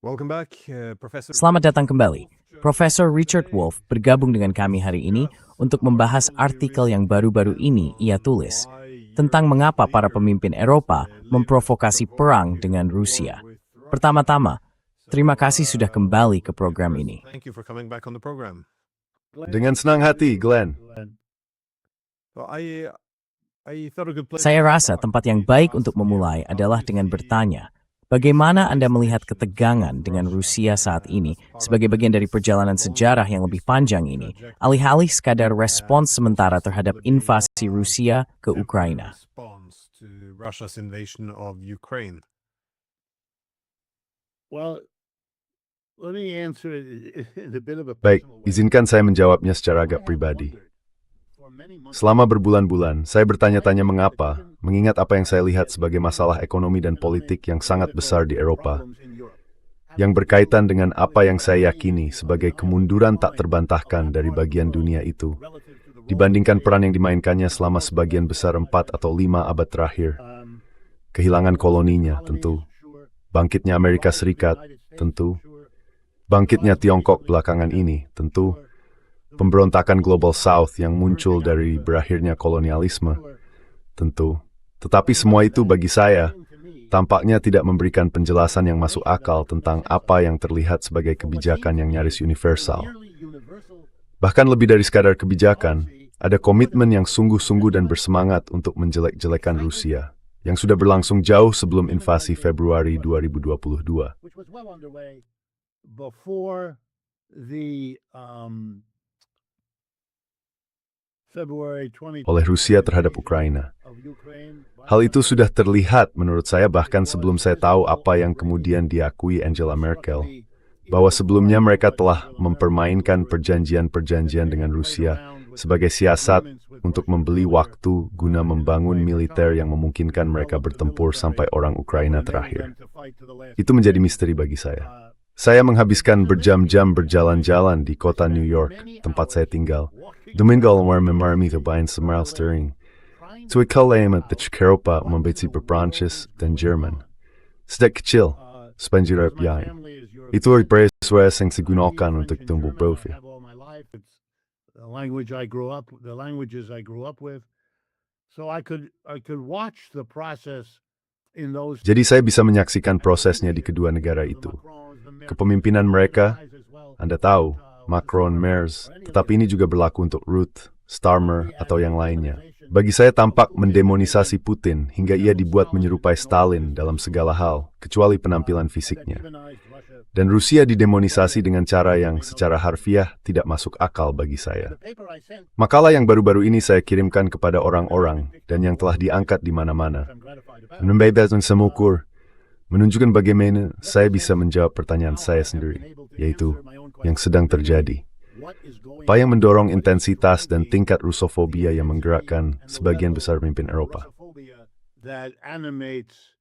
Welcome back, Professor. Selamat datang kembali. Profesor Richard Wolff bergabung dengan kami hari ini untuk membahas artikel yang baru-baru ini ia tulis tentang mengapa para pemimpin Eropa memprovokasi perang dengan Rusia. Pertama-tama, terima kasih sudah kembali ke program ini. Thank you for coming back on the program. Dengan senang hati, Glenn. Well, I thought a good place. Saya rasa tempat yang baik untuk memulai adalah dengan bertanya, bagaimana Anda melihat ketegangan dengan Rusia saat ini sebagai bagian dari perjalanan sejarah yang lebih panjang ini, alih-alih sekadar respons sementara terhadap invasi Rusia ke Ukraina? Response to Russia's invasion of Ukraine. Well, let me answer it in a bit of a Baik, personal way. izinkan saya menjawabnya secara agak pribadi. For many months, Selama berbulan-bulan, saya bertanya-tanya mengapa, mengingat apa yang saya lihat sebagai masalah ekonomi dan politik yang sangat besar di Eropa, problems in Europe. yang berkaitan dengan apa yang saya yakini sebagai kemunduran tak terbantahkan dari bagian dunia itu, dibandingkan peran yang dimainkannya selama sebagian besar 4 atau 5 abad terakhir. Kehilangan koloninya, tentu. Bangkitnya Amerika Serikat, tentu. Bangkitnya Tiongkok belakangan ini, tentu. Pemberontakan Global South yang muncul dari berakhirnya kolonialisme, tentu. Tetapi semua itu bagi saya, tampaknya tidak memberikan penjelasan yang masuk akal tentang apa yang terlihat sebagai kebijakan yang nyaris universal. Bahkan lebih dari sekadar kebijakan, ada komitmen yang sungguh-sungguh dan bersemangat untuk menjelek-jelekan Rusia, yang sudah berlangsung jauh sebelum invasi Februari 2022. Which was well underway before the February 20 Oleh Rusia terhadap Ukraina. of Ukraine. Hal itu sudah terlihat menurut saya bahkan sebelum saya tahu apa yang kemudian diakui Angela Merkel, bahwa sebelumnya mereka telah mempermainkan perjanjian-perjanjian dengan Rusia sebagai siasat untuk membeli waktu guna membangun militer yang memungkinkan mereka bertempur sampai orang Ukraina terakhir. Itu menjadi misteri bagi saya. Saya menghabiskan berjam-jam berjalan-jalan di kota New York, tempat saya tinggal. Domingo war memarmi terbain semeral stirring. So ikalamat the Eropa membeci berprancis dan Jerman. Sejak kecil, sepanjang Europe yain. Itu bereswes yang digunakan untuk tumbuh profil. The language I grew up, the languages I grew up with. So I could watch the process in those. Jadi saya bisa menyaksikan prosesnya di kedua negara itu. Kepemimpinan mereka, Anda tahu, Macron, Merz, tetapi ini juga berlaku untuk Ruth, Starmer, atau yang lainnya. Bagi saya tampak mendemonisasi Putin hingga ia dibuat menyerupai Stalin dalam segala hal, kecuali penampilan fisiknya. Dan Rusia didemonisasi dengan cara yang secara harfiah tidak masuk akal bagi saya. Makalah yang baru-baru ini saya kirimkan kepada orang-orang dan yang telah diangkat di mana-mana. Membebaskan semukur, menunjukkan bagaimana saya bisa menjawab pertanyaan saya sendiri, yaitu yang sedang terjadi. Apa yang mendorong intensitas dan tingkat Rusofobia yang menggerakkan sebagian besar pemimpin Eropa? That animates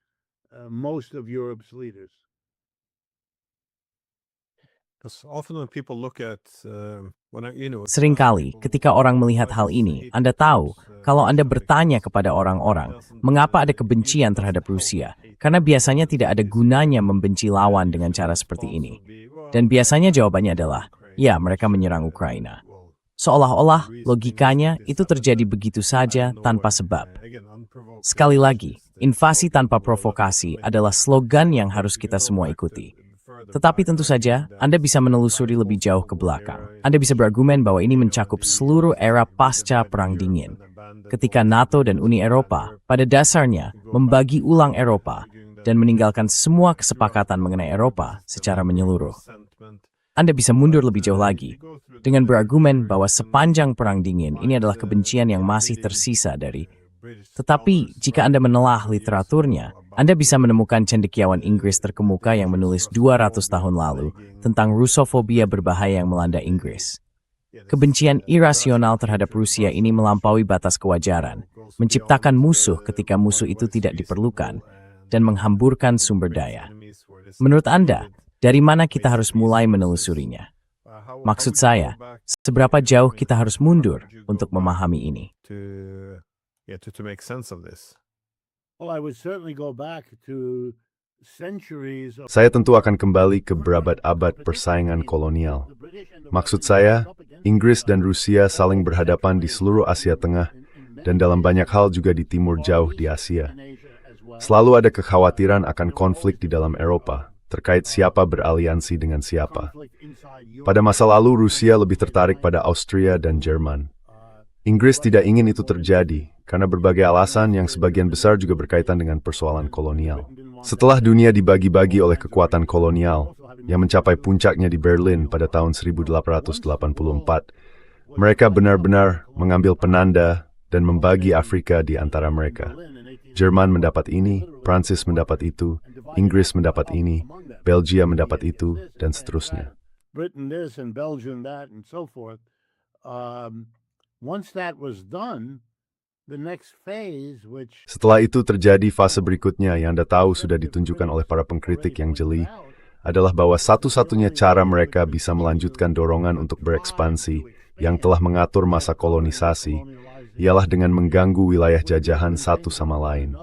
most of Europe's leaders. Because often when people look at Seringkali, ketika orang melihat hal ini, Anda tahu, kalau Anda bertanya kepada orang-orang, mengapa ada kebencian terhadap Rusia? Karena biasanya tidak ada gunanya membenci lawan dengan cara seperti ini. Dan biasanya jawabannya adalah, ya, mereka menyerang Ukraina. Seolah-olah logikanya itu terjadi begitu saja tanpa sebab. Sekali lagi, invasi tanpa provokasi adalah slogan yang harus kita semua ikuti. Tetapi tentu saja, Anda bisa menelusuri lebih jauh ke belakang. Anda bisa berargumen bahwa ini mencakup seluruh era pasca Perang Dingin. Ketika NATO dan Uni Eropa, pada dasarnya, membagi ulang Eropa dan meninggalkan semua kesepakatan mengenai Eropa secara menyeluruh. Anda bisa mundur lebih jauh lagi, dengan berargumen bahwa sepanjang Perang Dingin ini adalah kebencian yang masih tersisa dari. Tetapi, jika Anda menelah literaturnya, Anda bisa menemukan cendekiawan Inggris terkemuka yang menulis 200 tahun lalu tentang Rusofobia berbahaya yang melanda Inggris. Kebencian irasional terhadap Rusia ini melampaui batas kewajaran, menciptakan musuh ketika musuh itu tidak diperlukan, dan menghamburkan sumber daya. Menurut Anda, dari mana kita harus mulai menelusurinya? Maksud saya, seberapa jauh kita harus mundur untuk memahami ini? to make sense of this. Well, I would certainly go back to centuries of Saya tentu akan kembali ke berabad-abad persaingan kolonial. Maksud saya, Inggris dan Rusia saling berhadapan di seluruh Asia Tengah dan dalam banyak hal juga di timur jauh di Asia. Selalu ada kekhawatiran akan konflik di dalam Eropa, terkait siapa beraliansi dengan siapa. Pada masa lalu, Rusia lebih tertarik pada Austria dan Jerman. Inggris tidak ingin itu terjadi, karena berbagai alasan yang sebagian besar juga berkaitan dengan persoalan kolonial. Setelah dunia dibagi-bagi oleh kekuatan kolonial, yang mencapai puncaknya di Berlin pada tahun 1884, mereka benar-benar mengambil penanda dan membagi Afrika di antara mereka. Jerman mendapat ini, Prancis mendapat itu, Inggris mendapat ini, Belgia mendapat itu, dan seterusnya. Britain this and Belgium that and so forth. Once that was done, the next phase, which Setelah itu terjadi fase berikutnya yang Anda tahu sudah ditunjukkan oleh para pengkritik yang jeli, adalah bahwa satu-satunya cara mereka bisa melanjutkan dorongan untuk berekspansi yang telah mengatur masa kolonisasi, ialah dengan mengganggu wilayah jajahan satu sama lain.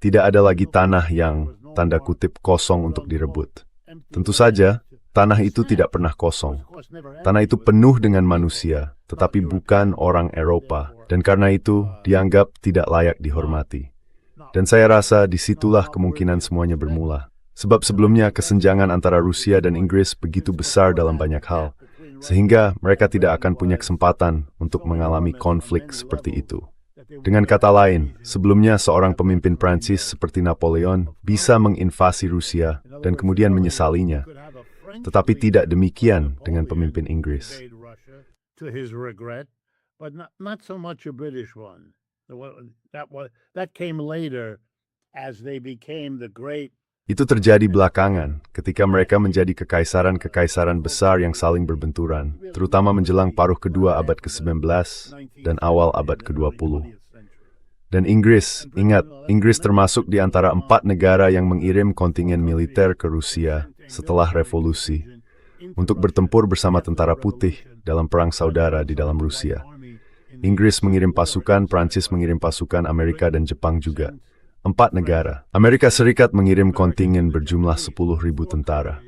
Tidak ada lagi tanah yang, tanda kutip, kosong untuk direbut. Tentu saja, tanah itu tidak pernah kosong. Tanah itu penuh dengan manusia, tetapi bukan orang Eropa, dan karena itu dianggap tidak layak dihormati. Dan saya rasa disitulah kemungkinan semuanya bermula. Sebab sebelumnya kesenjangan antara Rusia dan Inggris begitu besar dalam banyak hal, sehingga mereka tidak akan punya kesempatan untuk mengalami konflik seperti itu. Dengan kata lain, sebelumnya seorang pemimpin Prancis seperti Napoleon bisa menginvasi Rusia dan kemudian menyesalinya. Tetapi tidak demikian dengan pemimpin Inggris. to his regret, but not so much a British one. That came later as they became the great. Itu terjadi belakangan, ketika mereka menjadi kekaisaran-kekaisaran besar yang saling berbenturan, terutama menjelang paruh kedua abad ke-19 dan awal abad ke-20. Dan Inggris, ingat, Inggris termasuk di antara 4 negara yang mengirim kontingen militer ke Rusia setelah revolusi, untuk bertempur bersama tentara putih dalam perang saudara di dalam Rusia. Inggris mengirim pasukan, Prancis mengirim pasukan, Amerika dan Jepang juga. 4 negara. Amerika Serikat mengirim kontingen berjumlah 10.000 tentara.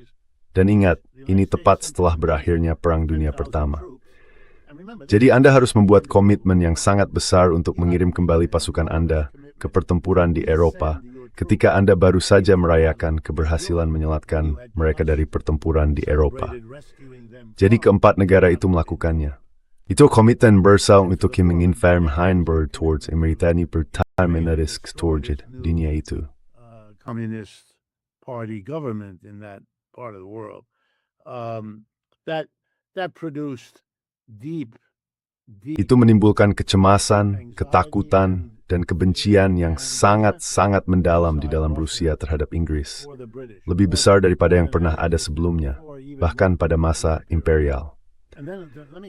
Dan ingat, ini tepat setelah berakhirnya Perang Dunia Pertama. Jadi Anda harus membuat komitmen yang sangat besar untuk mengirim kembali pasukan Anda ke pertempuran di Eropa ketika Anda baru saja merayakan keberhasilan menyelatkan mereka dari pertempuran di Eropa. Jadi keempat negara itu melakukannya. Itu komitmen bersama untuk menginform Heinberg towards Ameritani pertahanan risk towards dunia itu. Communist Party government in that part of the world. That produced deep. Itu menimbulkan kecemasan, ketakutan, dan kebencian yang sangat-sangat mendalam di dalam Rusia terhadap Inggris. Lebih besar daripada yang pernah ada sebelumnya, bahkan pada masa imperial.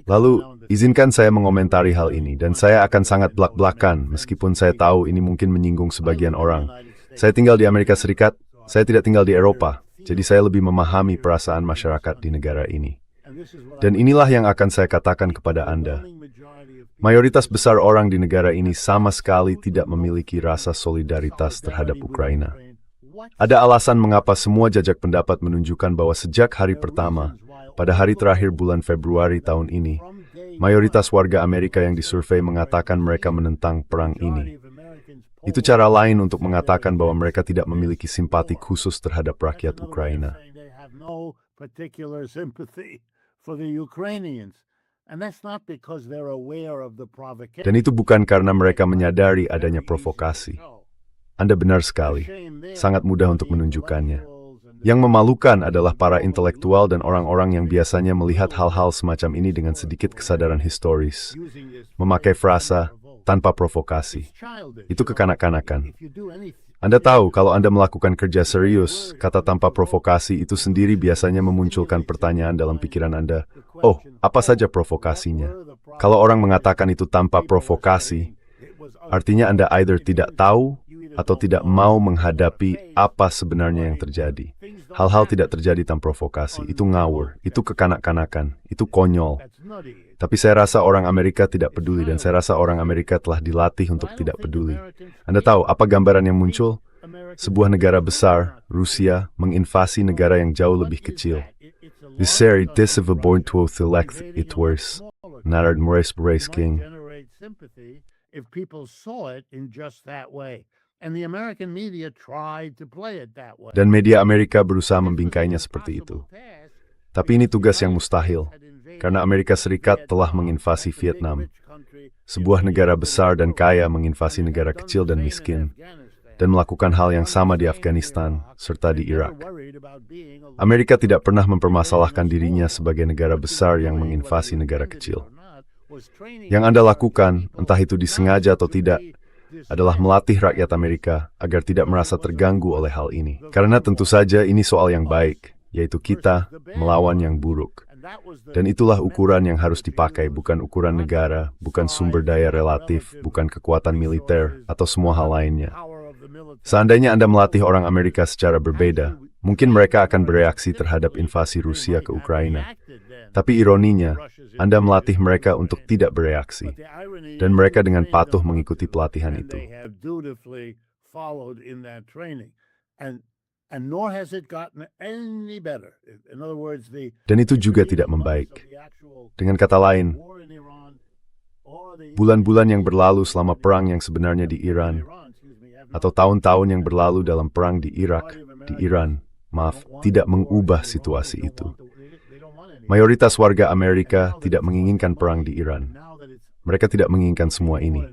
Lalu, izinkan saya mengomentari hal ini, dan saya akan sangat belak-belakan, meskipun saya tahu ini mungkin menyinggung sebagian orang. Saya tinggal di Amerika Serikat, saya tidak tinggal di Eropa, jadi saya lebih memahami perasaan masyarakat di negara ini. Dan inilah yang akan saya katakan kepada Anda. Mayoritas besar orang di negara ini sama sekali tidak memiliki rasa solidaritas terhadap Ukraina. Ada alasan mengapa semua jajak pendapat menunjukkan bahwa sejak hari pertama, pada hari terakhir bulan Februari tahun ini, mayoritas warga Amerika yang disurvei mengatakan mereka menentang perang ini. Itu cara lain untuk mengatakan bahwa mereka tidak memiliki simpati khusus terhadap rakyat Ukraina. Dan itu bukan karena mereka menyadari adanya provokasi. Anda benar sekali, sangat mudah untuk menunjukkannya. Yang memalukan adalah para intelektual dan orang-orang yang biasanya melihat hal-hal semacam ini dengan sedikit kesadaran historis, memakai frasa tanpa provokasi. Itu kekanak-kanakan. Anda tahu, kalau Anda melakukan kerja serius, kata tanpa provokasi itu sendiri biasanya memunculkan pertanyaan dalam pikiran Anda, oh, apa saja provokasinya? Kalau orang mengatakan itu tanpa provokasi, artinya Anda either tidak tahu atau tidak mau menghadapi apa sebenarnya yang terjadi. Hal-hal tidak terjadi tanpa provokasi. Itu ngawur, itu kekanak-kanakan, itu konyol. Tapi saya rasa orang Amerika tidak peduli, dan saya rasa orang Amerika telah dilatih untuk tidak peduli. Anda tahu apa gambaran yang muncul? sebuah negara besar, Rusia, menginvasi negara yang jauh lebih kecil. This series of a born to elect it worse. Narad Moraes King. If people saw it in just that way. And the American media tried to play it that way. Dan media Amerika berusaha membingkainya seperti itu. Tapi ini tugas yang mustahil, karena Amerika Serikat telah menginvasi Vietnam. Sebuah negara besar dan kaya menginvasi negara kecil dan miskin, dan melakukan hal yang sama di Afghanistan, serta di Irak. Amerika tidak pernah mempermasalahkan dirinya sebagai negara besar yang menginvasi negara kecil. Yang Anda lakukan, entah itu disengaja atau tidak, adalah melatih rakyat Amerika agar tidak merasa terganggu oleh hal ini. Karena tentu saja ini soal yang baik, yaitu kita melawan yang buruk. Dan itulah ukuran yang harus dipakai, bukan ukuran negara, bukan sumber daya relatif, bukan kekuatan militer, atau semua hal lainnya. Seandainya Anda melatih orang Amerika secara berbeda, mungkin mereka akan bereaksi terhadap invasi Rusia ke Ukraina. Tapi ironinya, Anda melatih mereka untuk tidak bereaksi, dan mereka dengan patuh mengikuti pelatihan itu. Dan itu juga tidak membaik. Dengan kata lain, bulan-bulan yang berlalu selama perang yang sebenarnya di Iran, atau tahun-tahun yang berlalu dalam perang di Irak, di Iran, tidak mengubah situasi itu. Mayoritas warga Amerika tidak menginginkan perang di Iran. Mereka tidak menginginkan semua ini.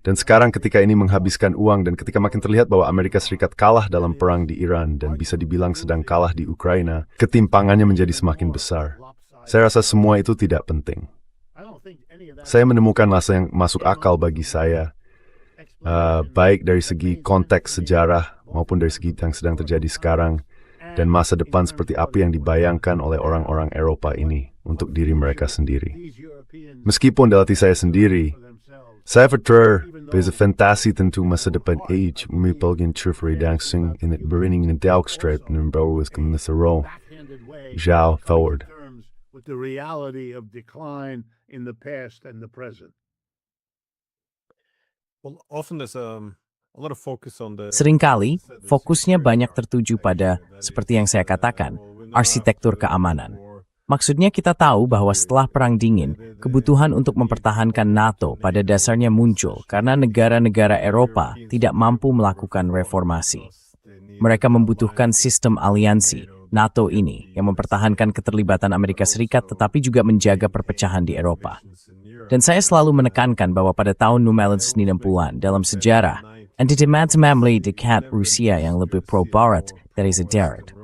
Dan sekarang ketika ini menghabiskan uang dan ketika makin terlihat bahwa Amerika Serikat kalah dalam perang di Iran dan bisa dibilang sedang kalah di Ukraina, ketimpangannya menjadi semakin besar. Saya rasa semua itu tidak penting. Saya menemukan masa yang masuk akal bagi saya, baik dari segi konteks sejarah maupun dari segi yang sedang terjadi sekarang, dan masa depan seperti apa yang dibayangkan oleh orang-orang Eropa ini untuk diri mereka sendiri. Meskipun dalam hati saya sendiri, saya vertreur deze fantasie tentu masa depan age merupakan terverdangsing in het berinning in Delkstraat en bouwen is rol. Jou forward. With the reality of decline in the past and the present. Well, often there's a lot of focus on the Seringkali, fokusnya banyak tertuju pada, seperti yang saya katakan, arsitektur keamanan. Maksudnya kita tahu bahwa setelah Perang Dingin, kebutuhan untuk mempertahankan NATO pada dasarnya muncul karena negara-negara Eropa tidak mampu melakukan reformasi. Mereka membutuhkan sistem aliansi, NATO ini, yang mempertahankan keterlibatan Amerika Serikat tetapi juga menjaga perpecahan di Eropa. Dan saya selalu menekankan bahwa pada tahun 1990-an dalam sejarah, anti-memang dekat Rusia yang lebih pro-Barat dari sejarah.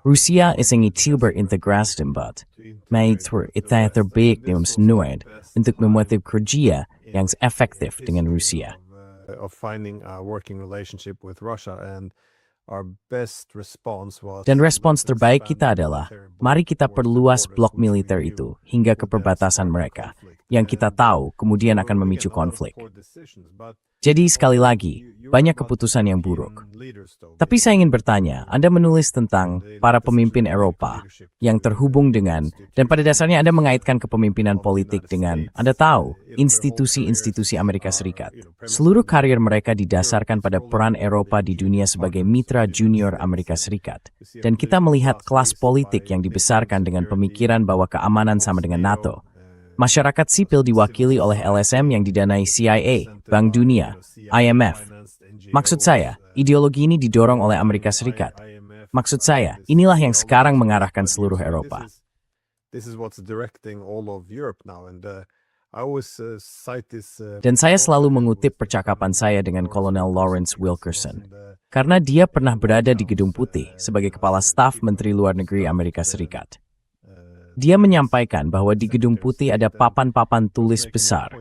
Rusia is ingin coba integrasi debat, maitur itu terbaik dalam senuad untuk membuat kerja yang efektif dengan Rusia. of finding a working relationship with Russia, and our best response was Dan respons terbaik kita adalah, mari kita perluas blok militer itu hingga ke perbatasan mereka, yang kita tahu kemudian akan memicu konflik. Jadi sekali lagi, banyak keputusan yang buruk. Tapi saya ingin bertanya, Anda menulis tentang para pemimpin Eropa yang terhubung dengan, dan pada dasarnya Anda mengaitkan kepemimpinan politik dengan, Anda tahu, institusi-institusi Amerika Serikat. Seluruh karir mereka didasarkan pada peran Eropa di dunia sebagai mitra junior Amerika Serikat. Dan kita melihat kelas politik yang dibesarkan dengan pemikiran bahwa keamanan sama dengan NATO. Masyarakat sipil diwakili oleh LSM yang didanai CIA, Bank Dunia, IMF. Maksud saya, ideologi ini didorong oleh Amerika Serikat. Maksud saya, inilah yang sekarang mengarahkan seluruh Eropa. Dan saya selalu mengutip percakapan saya dengan Kolonel Lawrence Wilkerson, karena dia pernah berada di Gedung Putih sebagai Kepala Staf Menteri Luar Negeri Amerika Serikat. Dia menyampaikan bahwa di Gedung Putih ada papan-papan tulis besar,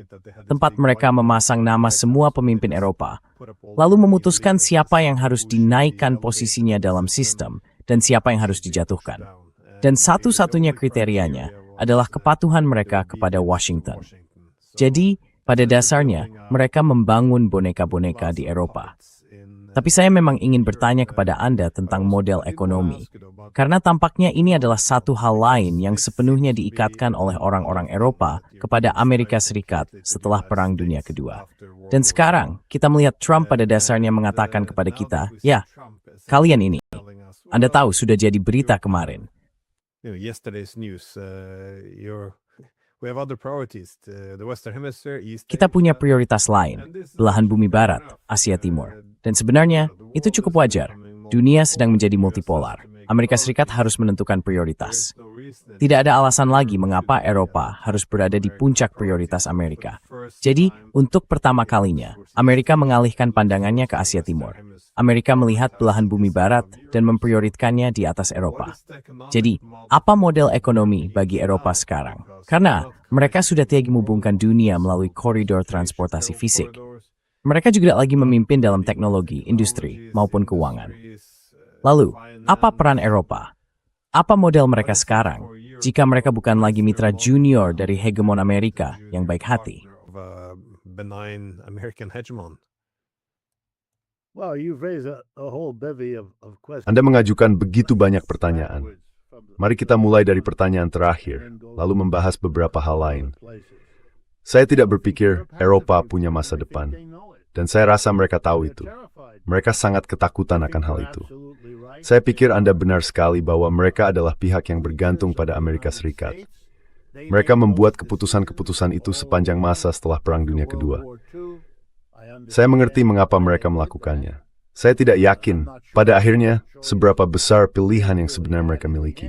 tempat mereka memasang nama semua pemimpin Eropa, lalu memutuskan siapa yang harus dinaikkan posisinya dalam sistem dan siapa yang harus dijatuhkan. Dan satu-satunya kriterianya adalah kepatuhan mereka kepada Washington. Jadi, pada dasarnya, mereka membangun boneka-boneka di Eropa. Tapi saya memang ingin bertanya kepada Anda tentang model ekonomi, karena tampaknya ini adalah satu hal lain yang sepenuhnya diikatkan oleh orang-orang Eropa kepada Amerika Serikat setelah Perang Dunia Kedua. Dan sekarang, kita melihat Trump pada dasarnya mengatakan kepada kita, ya, kalian ini, Anda tahu sudah jadi berita kemarin. Kita punya prioritas lain, belahan bumi barat, Asia Timur. Dan sebenarnya, itu cukup wajar. Dunia sedang menjadi multipolar. Amerika Serikat harus menentukan prioritas. Tidak ada alasan lagi mengapa Eropa harus berada di puncak prioritas Amerika. Jadi, untuk pertama kalinya, Amerika mengalihkan pandangannya ke Asia Timur. Amerika melihat belahan bumi barat dan memprioritkannya di atas Eropa. Jadi, apa model ekonomi bagi Eropa sekarang? Karena mereka sudah tiada menghubungkan dunia melalui koridor transportasi fisik. Mereka juga lagi memimpin dalam teknologi, industri, maupun keuangan. Lalu, apa peran Eropa? Apa model mereka sekarang jika mereka bukan lagi mitra junior dari hegemon Amerika yang baik hati? Anda mengajukan begitu banyak pertanyaan. Mari kita mulai dari pertanyaan terakhir, lalu membahas beberapa hal lain. Saya tidak berpikir Eropa punya masa depan, dan saya rasa mereka tahu itu. Mereka sangat ketakutan akan hal itu. Saya pikir Anda benar sekali bahwa mereka adalah pihak yang bergantung pada Amerika Serikat. Mereka membuat keputusan-keputusan itu sepanjang masa setelah Perang Dunia Kedua. Saya mengerti mengapa mereka melakukannya. Saya tidak yakin, pada akhirnya, seberapa besar pilihan yang sebenarnya mereka miliki.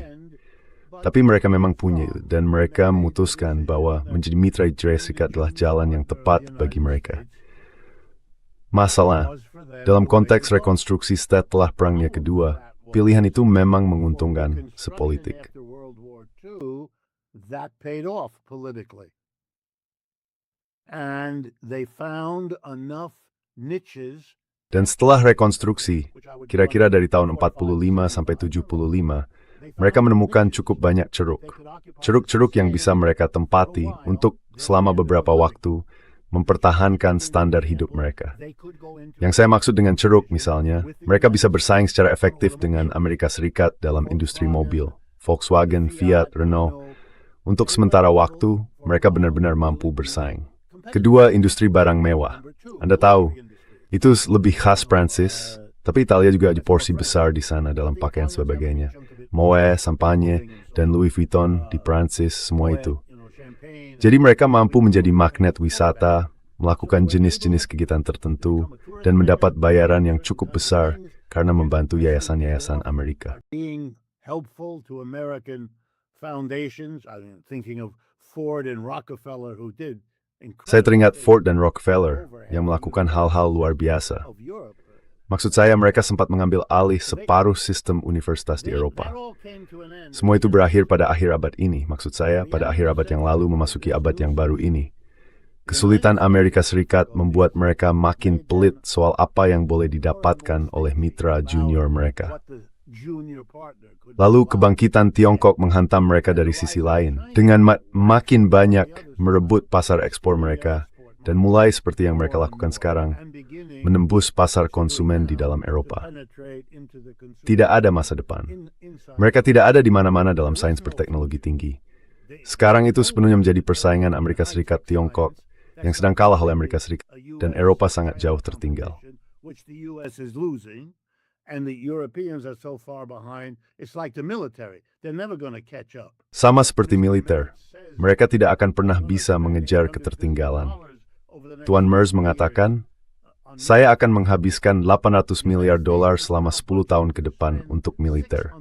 Tapi mereka memang punya, dan mereka memutuskan bahwa menjadi mitra Amerika Serikat adalah jalan yang tepat bagi mereka. Masalah, dalam konteks rekonstruksi setelah Perang Dunia Kedua, pilihan itu memang menguntungkan sepolitik. Dan setelah rekonstruksi, kira-kira dari tahun 45 sampai 75, mereka menemukan cukup banyak ceruk. Ceruk-ceruk yang bisa mereka tempati untuk selama beberapa waktu mempertahankan standar hidup mereka. Yang saya maksud dengan ceruk misalnya, mereka bisa bersaing secara efektif dengan Amerika Serikat dalam industri mobil, Volkswagen, Fiat, Renault. Untuk sementara waktu, mereka benar-benar mampu bersaing. Kedua, industri barang mewah. Anda tahu, itu lebih khas Prancis, tapi Italia juga ada porsi besar di sana dalam pakaian sebagainya. Moet, Champagne, dan Louis Vuitton di Prancis, semua itu. Jadi mereka mampu menjadi magnet wisata, melakukan jenis-jenis kegiatan tertentu, dan mendapat bayaran yang cukup besar karena membantu yayasan-yayasan Amerika. Saya teringat Ford dan Rockefeller yang melakukan hal-hal luar biasa. Maksud saya mereka sempat mengambil alih separuh sistem universitas di Eropa. Semua itu berakhir pada akhir abad ini, maksud saya pada akhir abad yang lalu memasuki abad yang baru ini. Kesulitan Amerika Serikat membuat mereka makin pelit soal apa yang boleh didapatkan oleh mitra junior mereka. Lalu kebangkitan Tiongkok menghantam mereka dari sisi lain, dengan makin banyak merebut pasar ekspor mereka, dan mulai seperti yang mereka lakukan sekarang, menembus pasar konsumen di dalam Eropa. Tidak ada masa depan. Mereka tidak ada di mana-mana dalam sains berteknologi tinggi. Sekarang itu sepenuhnya menjadi persaingan Amerika Serikat Tiongkok, yang sedang kalah oleh Amerika Serikat, dan Eropa sangat jauh tertinggal. Sama seperti militer, mereka tidak akan pernah bisa mengejar ketertinggalan. Tuan Merz mengatakan, saya akan menghabiskan $800 miliar selama 10 tahun ke depan untuk militer.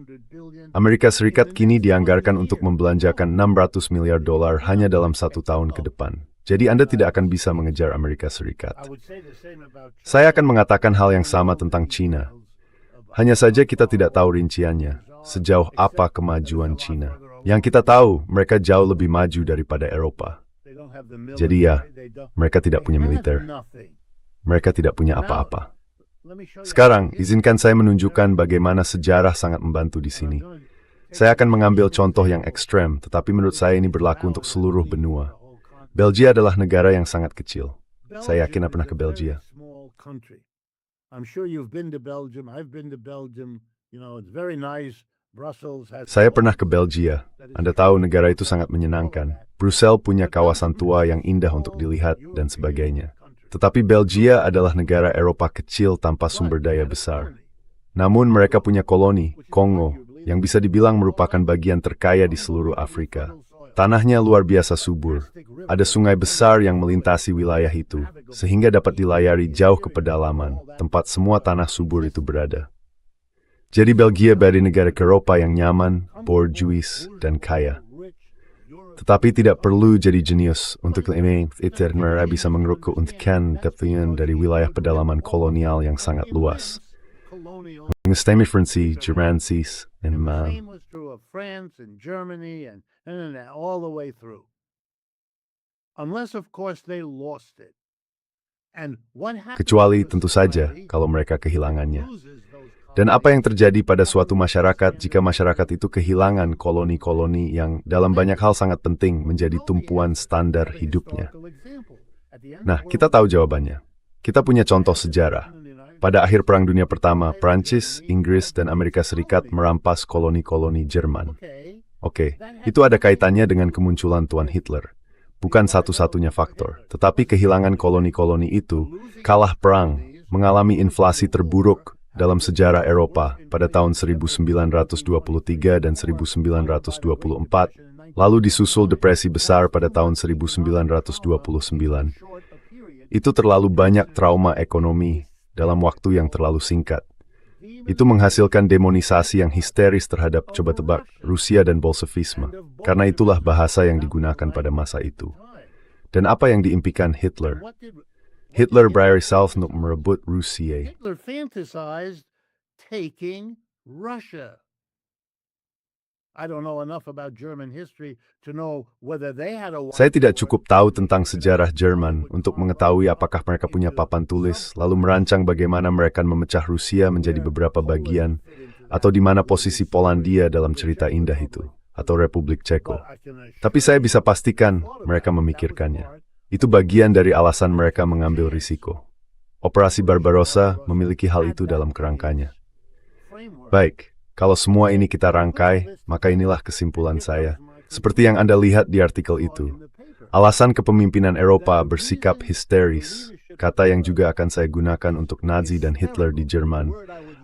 Amerika Serikat kini dianggarkan untuk membelanjakan $600 miliar hanya dalam 1 tahun ke depan. Jadi Anda tidak akan bisa mengejar Amerika Serikat. Saya akan mengatakan hal yang sama tentang China. Hanya saja kita tidak tahu rinciannya, sejauh apa kemajuan China. Yang kita tahu, mereka jauh lebih maju daripada Eropa. Jadi ya, mereka tidak punya militer. Mereka tidak punya apa-apa. Sekarang, izinkan saya menunjukkan bagaimana sejarah sangat membantu di sini. Saya akan mengambil contoh yang ekstrem, tetapi menurut saya ini berlaku untuk seluruh benua. Belgia adalah negara yang sangat kecil. Saya yakin Anda pernah ke Belgia. I'm sure you've been to Belgium. I've been to Belgium. You know, it's very nice. Brussels has. Saya pernah ke Belgia. Anda tahu negara itu sangat menyenangkan. Brussels punya kawasan tua yang indah untuk dilihat dan sebagainya. Tetapi Belgia adalah negara Eropa kecil tanpa sumber daya besar. Namun mereka punya koloni, Kongo, yang bisa dibilang merupakan bagian terkaya di seluruh Afrika. Tanahnya luar biasa subur. Ada sungai besar yang melintasi wilayah itu, sehingga dapat dilayari jauh ke pedalaman, tempat semua tanah subur itu berada. Jadi Belgia dari negara Eropa yang nyaman, borjuis, dan kaya. Tetapi tidak perlu jadi jenius untuk mereka bisa mengeruk keuntungan dari wilayah pedalaman kolonial yang sangat luas. Same differency, Germancies, and Same was true of France and Germany and all the way through. Unless, of course, they lost it. And what happened? kecuali tentu saja kalau mereka kehilangannya. Dan apa yang terjadi pada suatu masyarakat jika masyarakat itu kehilangan koloni-koloni yang dalam banyak hal sangat penting menjadi tumpuan standar hidupnya? Nah, kita tahu jawabannya. Kita punya contoh sejarah. Pada akhir Perang Dunia Pertama, Prancis, Inggris, dan Amerika Serikat merampas koloni-koloni Jerman. Oke, itu ada kaitannya dengan kemunculan Tuan Hitler. Bukan satu-satunya faktor, tetapi kehilangan koloni-koloni itu, kalah perang, mengalami inflasi terburuk dalam sejarah Eropa pada tahun 1923 dan 1924, lalu disusul depresi besar pada tahun 1929. Itu terlalu banyak trauma ekonomi dalam waktu yang terlalu singkat. Itu menghasilkan demonisasi yang histeris terhadap, coba tebak, Rusia dan Bolshevisme. Karena itulah bahasa yang digunakan pada masa itu. Dan apa yang diimpikan Hitler? Hitler berusaha untuk merebut Rusia. Hitler fantasized taking Russia. I don't know enough about German history to know whether they had a. Saya tidak cukup tahu tentang sejarah Jerman untuk mengetahui apakah mereka punya papan tulis, lalu merancang bagaimana mereka memecah Rusia menjadi beberapa bagian, atau di mana posisi Polandia dalam cerita indah itu, atau Republik Ceko. Tapi saya bisa pastikan mereka memikirkannya. Itu bagian dari alasan mereka mengambil risiko. Operasi Barbarossa memiliki hal itu dalam kerangkanya. Baik, kalau semua ini kita rangkai, maka inilah kesimpulan saya. Seperti yang Anda lihat di artikel itu. Alasan kepemimpinan Eropa bersikap histeris, kata yang juga akan saya gunakan untuk Nazi dan Hitler di Jerman,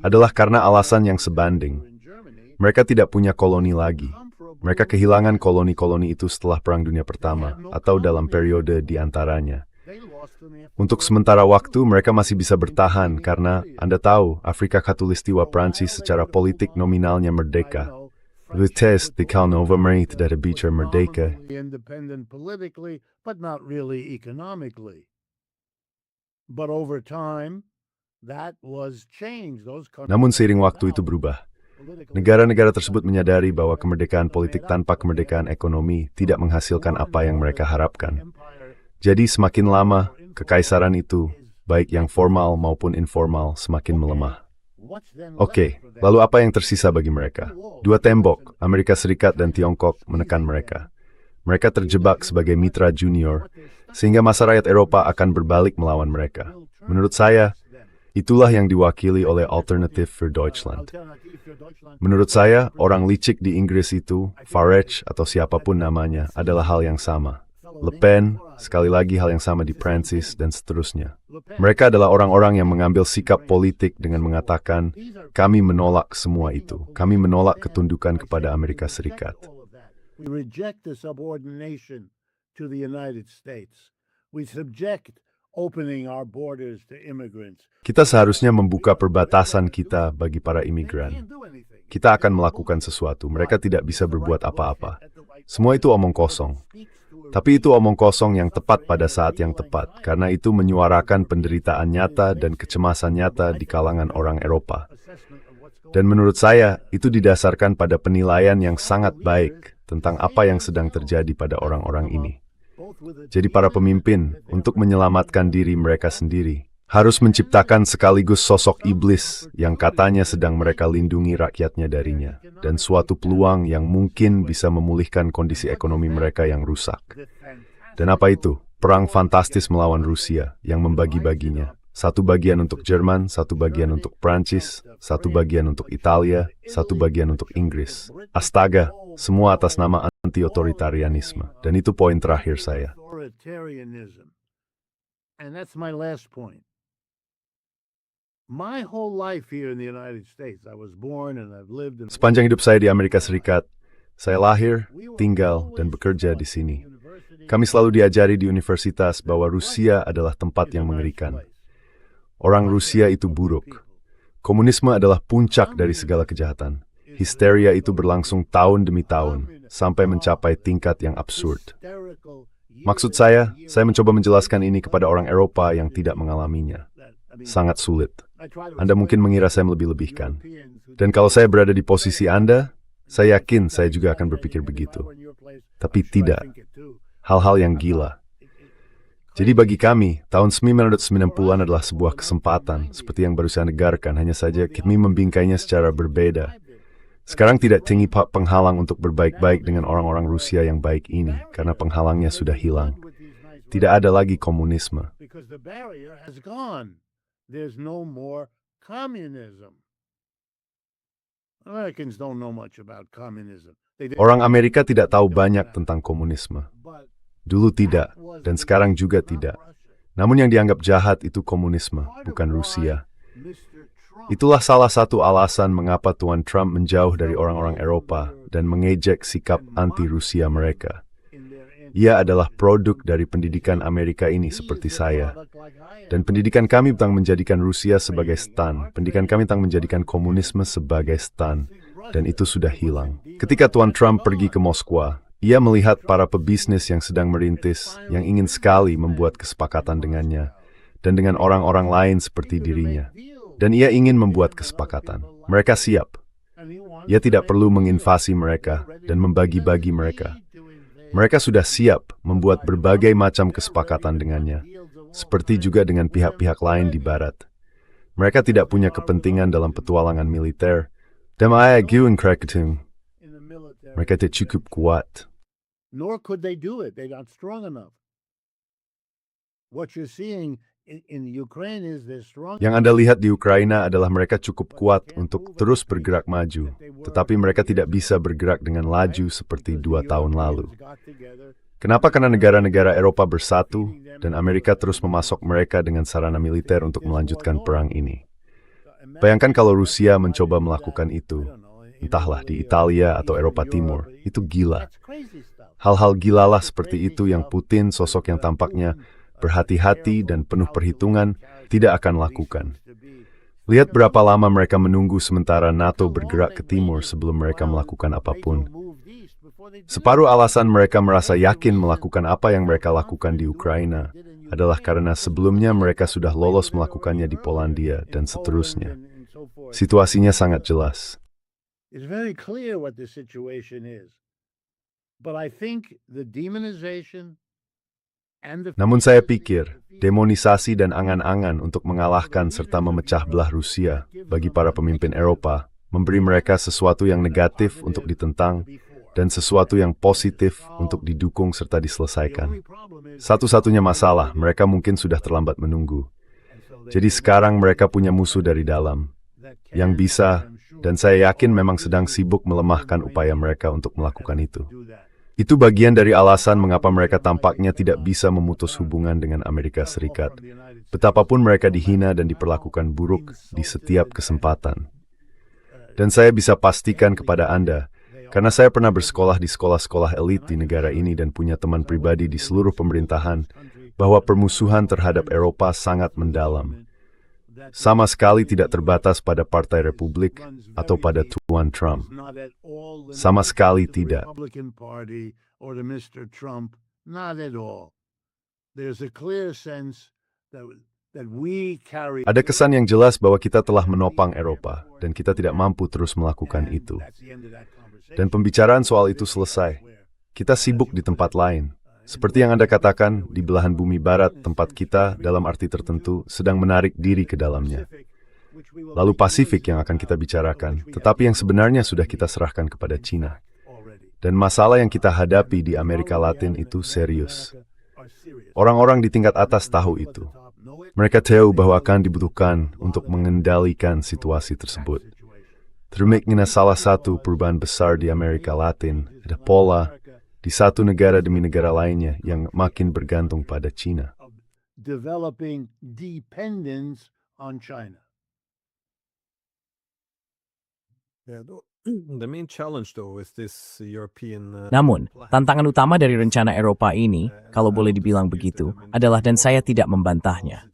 adalah karena alasan yang sebanding. Mereka tidak punya koloni lagi. Mereka kehilangan koloni-koloni itu setelah Perang Dunia Pertama, atau dalam periode di antaranya. Untuk sementara waktu, mereka masih bisa bertahan karena, Anda tahu, Afrika Khatulistiwa Prancis secara politik nominalnya merdeka. Vitesse de Calnova Merit dari bicara merdeka. Independent politically, but not really economically. But over time, that was changed. Namun seiring waktu itu berubah. Negara-negara tersebut menyadari bahwa kemerdekaan politik tanpa kemerdekaan ekonomi tidak menghasilkan apa yang mereka harapkan. Jadi semakin lama, kekaisaran itu, baik yang formal maupun informal, semakin melemah. Oke, lalu apa yang tersisa bagi mereka? Dua tembok, Amerika Serikat dan Tiongkok, menekan mereka. Mereka terjebak sebagai mitra junior, sehingga masa rakyat Eropa akan berbalik melawan mereka. Menurut saya, itulah yang diwakili oleh Alternative für Deutschland. Menurut saya, orang licik di Inggris itu, Farage atau siapapun namanya, adalah hal yang sama. Le Pen, sekali lagi hal yang sama di Prancis, dan seterusnya. Mereka adalah orang-orang yang mengambil sikap politik dengan mengatakan, kami menolak semua itu. Kami menolak ketundukan kepada Amerika Serikat. We reject the subordination to the United States. We subject opening our borders to immigrants. Kita seharusnya membuka perbatasan kita bagi para imigran. Kita akan melakukan sesuatu. Mereka tidak bisa berbuat apa-apa. Semua itu omong kosong. Tapi itu omong kosong yang tepat pada saat yang tepat, karena itu menyuarakan penderitaan nyata dan kecemasan nyata di kalangan orang Eropa. Dan menurut saya, itu didasarkan pada penilaian yang sangat baik tentang apa yang sedang terjadi pada orang-orang ini. Jadi para pemimpin, untuk menyelamatkan diri mereka sendiri, harus menciptakan sekaligus sosok iblis yang katanya sedang mereka lindungi rakyatnya darinya, dan suatu peluang yang mungkin bisa memulihkan kondisi ekonomi mereka yang rusak. Dan apa itu? Perang fantastis melawan Rusia yang membagi-baginya. Satu bagian untuk Jerman, satu bagian untuk Prancis, satu bagian untuk Italia, satu bagian untuk Inggris. Astaga, semua atas nama anti-otoritarianisme. Dan itu poin terakhir saya. Authoritarianism. And that's my last point. My whole life here in the United States, I was born and I've lived in... Sepanjang hidup saya di Amerika Serikat, saya lahir, tinggal, dan bekerja di sini. Kami selalu diajari di universitas bahwa Rusia adalah tempat yang mengerikan. Orang Rusia itu buruk. Komunisme adalah puncak dari segala kejahatan. Histeria itu berlangsung tahun demi tahun, sampai mencapai tingkat yang absurd. Maksud saya mencoba menjelaskan ini kepada orang Eropa yang tidak mengalaminya. Sangat sulit. Anda mungkin mengira saya melebih-lebihkan. Dan kalau saya berada di posisi Anda, saya yakin saya juga akan berpikir begitu. Tapi tidak. Hal-hal yang gila. Jadi bagi kami, tahun 1990-an adalah sebuah kesempatan, seperti yang baru saya negarkan, hanya saja kami membingkainya secara berbeda. Sekarang tidak tinggi penghalang untuk berbaik-baik dengan orang-orang Rusia yang baik ini, karena penghalangnya sudah hilang. Tidak ada lagi komunisme. Because the barrier has gone. There's no more communism. Americans don't know much about communism. Orang Amerika tidak tahu banyak tentang komunisme. Dulu tidak, dan sekarang juga tidak. Namun yang dianggap jahat itu komunisme, bukan Rusia. Itulah salah satu alasan mengapa Tuan Trump menjauh dari orang-orang Eropa dan mengejek sikap anti-Rusia mereka. Ia adalah produk dari pendidikan Amerika ini seperti saya. Dan pendidikan kami tentang menjadikan Rusia sebagai stan. Pendidikan kami tentang menjadikan komunisme sebagai stan. Dan itu sudah hilang. Ketika Tuan Trump pergi ke Moskwa, ia melihat para pebisnis yang sedang merintis, yang ingin sekali membuat kesepakatan dengannya, dan dengan orang-orang lain seperti dirinya. Dan ia ingin membuat kesepakatan. Mereka siap. Ia tidak perlu menginvasi mereka dan membagi-bagi mereka. Mereka sudah siap membuat berbagai macam kesepakatan dengannya, seperti juga dengan pihak-pihak lain di Barat. Mereka tidak punya kepentingan dalam petualangan militer. Mereka tidak cukup kuat. Nor could they do it. They're not strong enough. What you're seeing in Ukraine is they're strong. Yang Anda lihat di Ukraina adalah mereka cukup kuat untuk terus bergerak maju, tetapi mereka tidak bisa bergerak dengan laju seperti 2 tahun lalu. Kenapa? Karena negara-negara Eropa bersatu dan Amerika terus memasok mereka dengan sarana militer untuk melanjutkan perang ini. Bayangkan kalau Rusia mencoba melakukan itu, entahlah di Italia atau Eropa Timur, itu gila. Hal-hal gilalah seperti itu yang Putin, sosok yang tampaknya berhati-hati dan penuh perhitungan, tidak akan lakukan. Lihat berapa lama mereka menunggu sementara NATO bergerak ke timur sebelum mereka melakukan apapun. Separuh alasan mereka merasa yakin melakukan apa yang mereka lakukan di Ukraina adalah karena sebelumnya mereka sudah lolos melakukannya di Polandia dan seterusnya. Situasinya sangat jelas. It's very clear what the situation is. But I think the demonization and the... Namun saya pikir, demonisasi dan angan-angan untuk mengalahkan serta memecah belah Rusia bagi para pemimpin Eropa memberi mereka sesuatu yang negatif untuk ditentang dan sesuatu yang positif untuk didukung serta diselesaikan. Satu-satunya masalah, mereka mungkin sudah terlambat menunggu. Jadi sekarang mereka punya musuh dari dalam, yang bisa, dan saya yakin memang sedang sibuk melemahkan upaya mereka untuk melakukan itu. Itu bagian dari alasan mengapa mereka tampaknya tidak bisa memutus hubungan dengan Amerika Serikat. Betapapun mereka dihina dan diperlakukan buruk di setiap kesempatan. Dan saya bisa pastikan kepada Anda, karena saya pernah bersekolah di sekolah-sekolah elit di negara ini dan punya teman pribadi di seluruh pemerintahan, bahwa permusuhan terhadap Eropa sangat mendalam. Sama sekali tidak terbatas pada Partai Republik atau pada Tuan Trump. Sama sekali tidak. Ada kesan yang jelas bahwa kita telah menopang Eropa dan kita tidak mampu terus melakukan itu. Dan pembicaraan soal itu selesai. Kita sibuk di tempat lain. Seperti yang Anda katakan, di belahan bumi barat, tempat kita, dalam arti tertentu, sedang menarik diri ke dalamnya. Lalu Pasifik yang akan kita bicarakan, tetapi yang sebenarnya sudah kita serahkan kepada Cina. Dan masalah yang kita hadapi di Amerika Latin itu serius. Orang-orang di tingkat atas tahu itu. Mereka tahu bahwa akan dibutuhkan untuk mengendalikan situasi tersebut. Termiknya salah satu perubahan besar di Amerika Latin, ada pola di satu negara demi negara lainnya yang makin bergantung pada China. Developing dependence on China. Yeah, the main challenge though is this European Namun, tantangan utama dari rencana Eropa ini, kalau boleh dibilang begitu, adalah dan saya tidak membantahnya.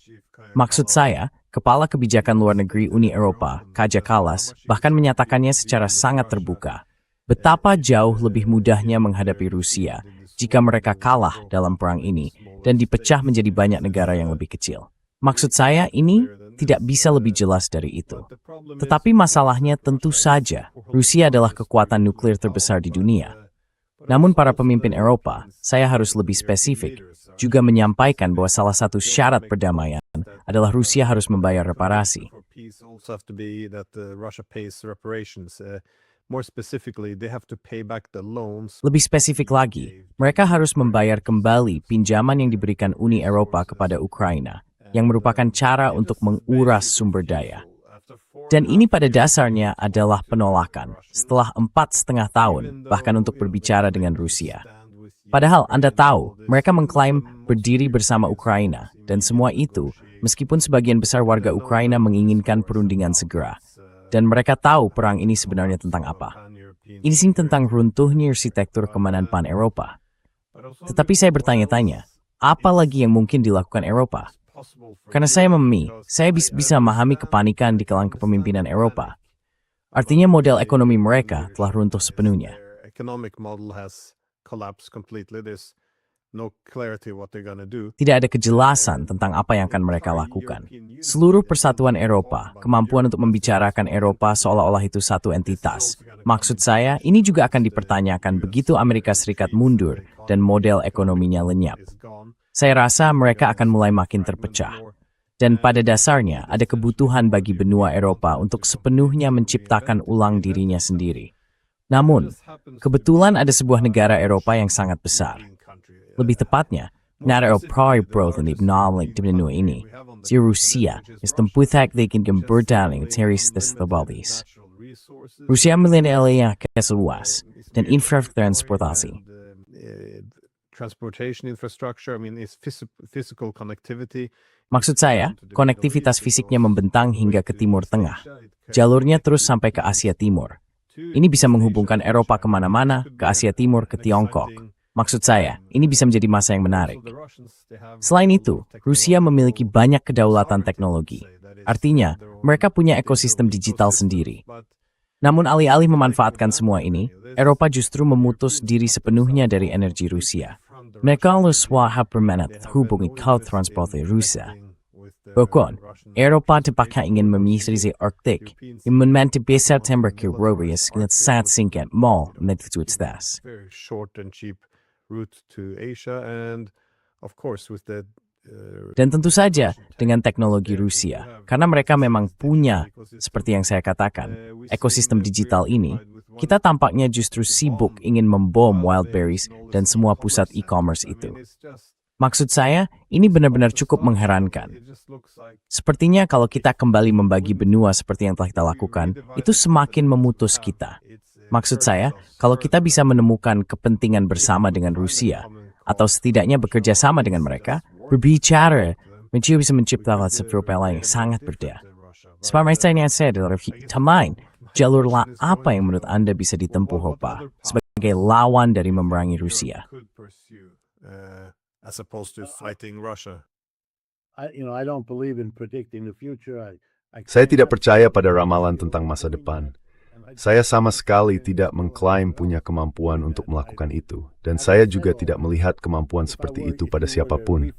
Maksud saya, Kepala Kebijakan Luar Negeri Uni Eropa, Kaja Kallas, bahkan menyatakannya secara sangat terbuka. Betapa jauh lebih mudahnya menghadapi Rusia jika mereka kalah dalam perang ini dan dipecah menjadi banyak negara yang lebih kecil. Maksud saya, ini tidak bisa lebih jelas dari itu. Tetapi masalahnya tentu saja, Rusia adalah kekuatan nuklir terbesar di dunia. Namun para pemimpin Eropa, saya harus lebih spesifik, juga menyampaikan bahwa salah satu syarat perdamaian adalah Rusia harus membayar reparasi. Lebih spesifik lagi, mereka harus membayar kembali pinjaman yang diberikan Uni Eropa kepada Ukraina, yang merupakan cara untuk menguras sumber daya. Dan ini pada dasarnya adalah penolakan setelah 4,5 tahun, bahkan untuk berbicara dengan Rusia. Padahal Anda tahu, mereka mengklaim berdiri bersama Ukraina, dan semua itu, meskipun sebagian besar warga Ukraina menginginkan perundingan segera. Dan mereka tahu perang ini sebenarnya tentang apa. Ini sih tentang runtuhnya arsitektur keamanan pan-Eropa. Tetapi saya bertanya-tanya, apa lagi yang mungkin dilakukan Eropa? Karena saya bisa memahami kepanikan di kalangan kepemimpinan Eropa. Artinya model ekonomi mereka telah runtuh sepenuhnya. Tidak ada kejelasan tentang apa yang akan mereka lakukan. Seluruh persatuan Eropa, kemampuan untuk membicarakan Eropa seolah-olah itu satu entitas. Maksud saya, ini juga akan dipertanyakan begitu Amerika Serikat mundur dan model ekonominya lenyap. Saya rasa mereka akan mulai makin terpecah. Dan pada dasarnya ada kebutuhan bagi benua Eropa untuk sepenuhnya menciptakan ulang dirinya sendiri. Namun, kebetulan ada sebuah negara Eropa yang sangat besar. Lebih tepatnya, negara Eropa di benua ini, si Rusia, tempuhak dengan berdaling teris tersebut. Rusia memiliki keseluas dan infrastruktur transportasi. Transportation infrastructure, is physical connectivity. Maksud saya, konektivitas fisiknya membentang hingga ke Timur Tengah. Jalurnya terus sampai ke Asia Timur. Ini bisa menghubungkan Eropa kemana-mana, ke Asia Timur, ke Tiongkok. Maksud saya, ini bisa menjadi masa yang menarik. Selain itu, Rusia memiliki banyak kedaulatan teknologi. Artinya, mereka punya ekosistem digital sendiri. Namun alih-alih memanfaatkan semua ini, Eropa justru memutus diri sepenuhnya dari energi Rusia. Mereka permanent hubungi kau transportasi Rusia. Bahkan, Eropa terpaksa ingin memisahkan Arktik, yang memantau besar timber ke Rusia dengan sangat singkat mal menuju atas. Very short and cheap route to Asia, and of course with the Dan tentu saja dengan teknologi Rusia, karena mereka memang punya, seperti yang saya katakan, ekosistem digital ini, kita tampaknya justru sibuk ingin membom Wildberries dan semua pusat e-commerce itu. Maksud saya, ini benar-benar cukup mengherankan. Sepertinya kalau kita kembali membagi benua seperti yang telah kita lakukan, itu semakin memutus kita. Maksud saya, kalau kita bisa menemukan kepentingan bersama dengan Rusia, atau setidaknya bekerja sama dengan mereka, berbicara, mencoba bisa menciptakan sebuah lain yang sangat berdaya. Seperti yang saya adalah Tamain, jalur apa yang menurut Anda bisa ditempuh Eropa sebagai lawan dari memerangi Rusia? As opposed to fighting Russia. I don't believe in predicting the future. Saya tidak percaya pada ramalan tentang masa depan. Saya sama sekali tidak mengklaim punya kemampuan untuk melakukan itu, dan saya juga tidak melihat kemampuan seperti itu pada siapapun.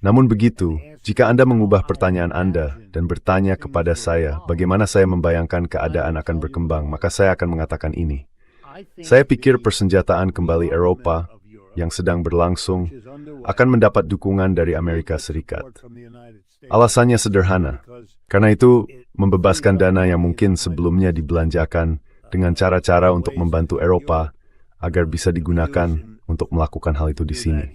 Namun begitu, jika Anda mengubah pertanyaan Anda dan bertanya kepada saya bagaimana saya membayangkan keadaan akan berkembang, maka saya akan mengatakan ini. Saya pikir persenjataan kembali Eropa yang sedang berlangsung akan mendapat dukungan dari Amerika Serikat. Alasannya sederhana, karena itu membebaskan dana yang mungkin sebelumnya dibelanjakan dengan cara-cara untuk membantu Eropa agar bisa digunakan untuk melakukan hal itu di sini.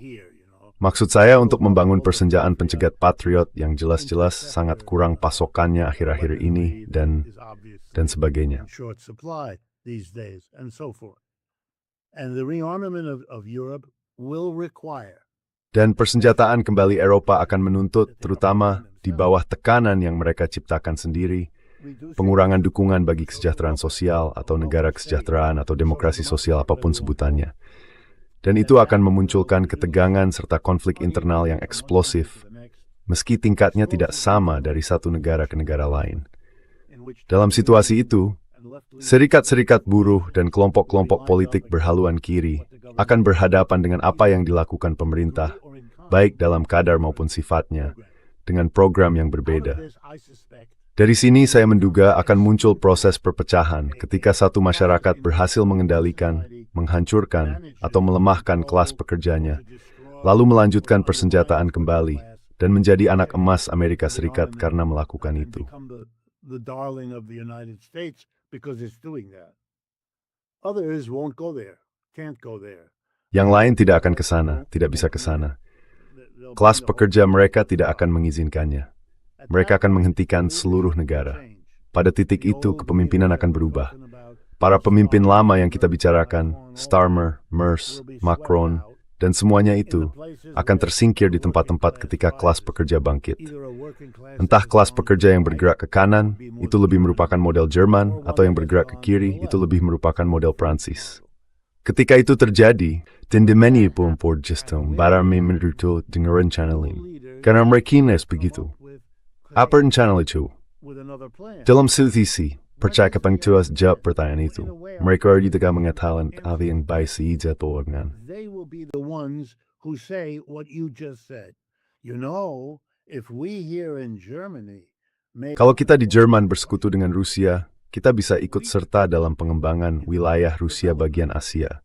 Maksud saya untuk membangun persenjataan pencegat Patriot yang jelas-jelas sangat kurang pasokannya akhir-akhir ini dan sebagainya. Short supply these days and so forth. And the rearmament of Europe will require Dan persenjataan kembali Eropa akan menuntut, terutama di bawah tekanan yang mereka ciptakan sendiri, pengurangan dukungan bagi kesejahteraan sosial atau negara kesejahteraan atau demokrasi sosial apapun sebutannya. Dan itu akan memunculkan ketegangan serta konflik internal yang eksplosif, meski tingkatnya tidak sama dari satu negara ke negara lain. Dalam situasi itu, serikat-serikat buruh dan kelompok-kelompok politik berhaluan kiri akan berhadapan dengan apa yang dilakukan pemerintah, baik dalam kadar maupun sifatnya, dengan program yang berbeda. Dari sini saya menduga akan muncul proses perpecahan ketika satu masyarakat berhasil mengendalikan, menghancurkan, atau melemahkan kelas pekerjanya, lalu melanjutkan persenjataan kembali, dan menjadi anak emas Amerika Serikat karena melakukan itu. the darling of the United States because it's doing that. Others won't go there, can't go there. Yang lain tidak akan ke sana, tidak bisa ke sana. Kelas pekerja mereka tidak akan mengizinkannya. Mereka akan menghentikan seluruh negara. Pada titik itu, kepemimpinan akan berubah. Para pemimpin lama yang kita bicarakan, Starmer, Merz, Macron, dan semuanya itu akan tersingkir di tempat-tempat ketika kelas pekerja bangkit. Entah kelas pekerja yang bergerak ke kanan, itu lebih merupakan model Jerman, atau yang bergerak ke kiri, itu lebih merupakan model Prancis. Ketika itu terjadi, tendemeni pun por gestão para menurutu dengan rencana lain. Karena mereka begitu. Apa rencana itu? Dalam sisi, percakapan tuas jawab pertanyaan itu. Mereka juga mengatakan apa yang baik atau dengan. They will be the ones who say what you just said. You know, if we here in Germany Kalau kita di Jerman bersekutu dengan Rusia, kita bisa ikut serta dalam pengembangan wilayah Rusia bagian Asia.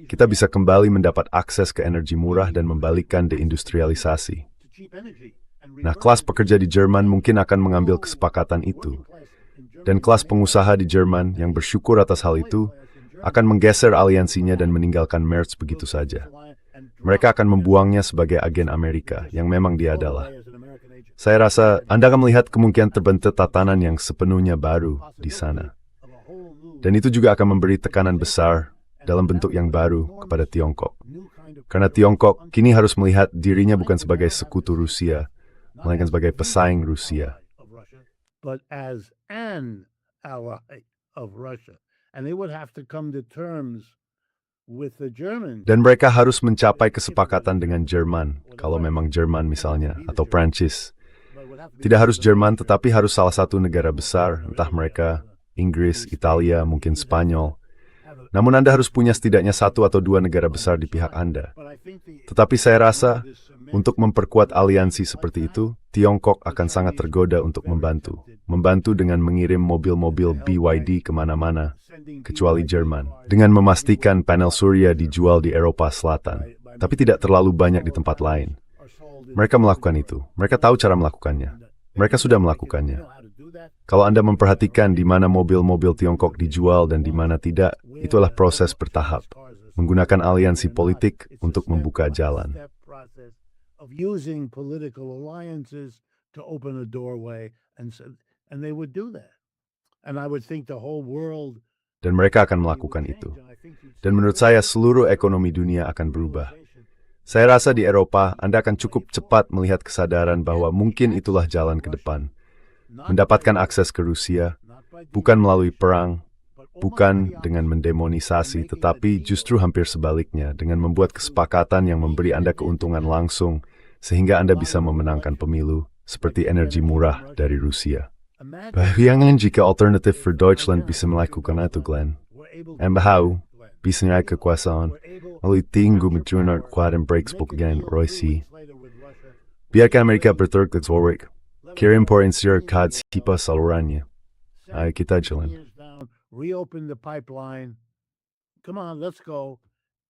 Kita bisa kembali mendapat akses ke energi murah dan membalikkan deindustrialisasi. Nah, kelas pekerja di Jerman mungkin akan mengambil kesepakatan itu. Dan kelas pengusaha di Jerman yang bersyukur atas hal itu akan menggeser aliansinya dan meninggalkan Merz begitu saja. Mereka akan membuangnya sebagai agen Amerika, yang memang dia adalah. Saya rasa Anda akan melihat kemungkinan terbentuk tatanan yang sepenuhnya baru di sana. Dan itu juga akan memberi tekanan besar dalam bentuk yang baru kepada Tiongkok. Karena Tiongkok kini harus melihat dirinya bukan sebagai sekutu Rusia, melainkan sebagai pesaing Rusia. but as an ally of Russia. And they would have to come to terms with the Germans. Dan mereka harus mencapai kesepakatan dengan Jerman, kalau memang Jerman misalnya, atau Prancis. Tidak harus Jerman, tetapi harus salah satu negara besar, entah mereka Inggris, Italia, mungkin Spanyol. Namun Anda harus punya setidaknya satu atau dua negara besar di pihak Anda. Tetapi saya rasa, untuk memperkuat aliansi seperti itu, Tiongkok akan sangat tergoda untuk membantu. Membantu dengan mengirim mobil-mobil BYD kemana-mana, kecuali Jerman. Dengan memastikan panel surya dijual di Eropa Selatan, tapi tidak terlalu banyak di tempat lain. Mereka melakukan itu. Mereka tahu cara melakukannya. Mereka sudah melakukannya. Kalau Anda memperhatikan di mana mobil-mobil Tiongkok dijual dan di mana tidak, itulah proses bertahap. Menggunakan aliansi politik untuk membuka jalan. Of using political alliances to open a doorway, and they would do that. And I would think the whole world. Dan mereka akan melakukan itu. Dan menurut saya seluruh ekonomi dunia akan berubah. Saya rasa di Eropa Anda akan cukup cepat melihat kesadaran bahwa mungkin itulah jalan ke depan. Mendapatkan akses ke Rusia, bukan melalui perang, bukan dengan mendemonisasi, tetapi justru hampir sebaliknya, dengan membuat kesepakatan yang memberi Anda keuntungan langsung, sehingga Anda bisa memenangkan pemilu, seperti energi murah dari Rusia. Bayangkan jika alternatif for Deutschland bisa melakukan itu, Glenn. Anda tahu, bisa naik kekuasaan, melalui tinggu mencunar kuat dan breaksbook dengan Rusia. Biarkan Amerika berturut Warwick, kirim por insir kad sipa salurannya. Ayo kita jalan. Reopen the pipeline. Come on, let's go.